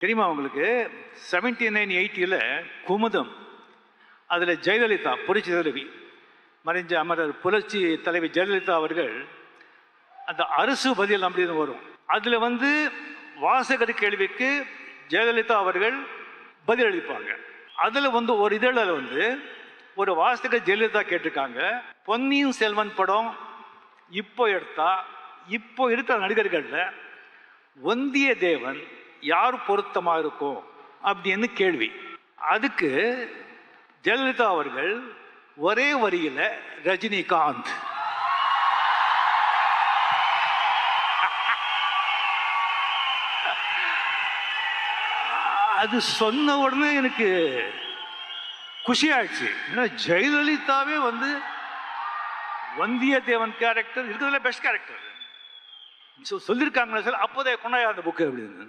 தெரியுமா உங்களுக்கு? 7980 குமுதம், அதில் ஜெயலலிதா புரட்சி தலைவி, மறைஞ்ச அமரர் புரட்சி தலைவி ஜெயலலிதா அவர்கள் அந்த அரசு பதில் அப்படின்னு வரும். அதில் வாசகர் கேள்விக்கு ஜெயலலிதா அவர்கள் பதிலளிப்பாங்க. அதில் ஒரு இதழில் ஒரு வாசகர் ஜெயலலிதா கேட்டிருக்காங்க, பொன்னியின் செல்வன் படம் இப்போ இருக்கிற நடிகர்களில் வந்தியத்தேவன் யார் பொருத்தமாக இருக்கும் அப்படின்னு கேள்வி. அதுக்கு ஜெயலலிதா அவர்கள் ஒரே வரியில் ரஜினிகாந்த். அது சொன்ன உடனே எனக்கு குஷி ஆயிடுச்சு. ஏன்னா ஜெயலலிதாவே வந்தியத்தேவன் கேரக்டர் இருக்கிறதுல பெஸ்ட் கேரக்டர் சொல்லியிருக்காங்களே சார், அப்போதே கொண்டாயா அந்த புக்கு அப்படின்னு.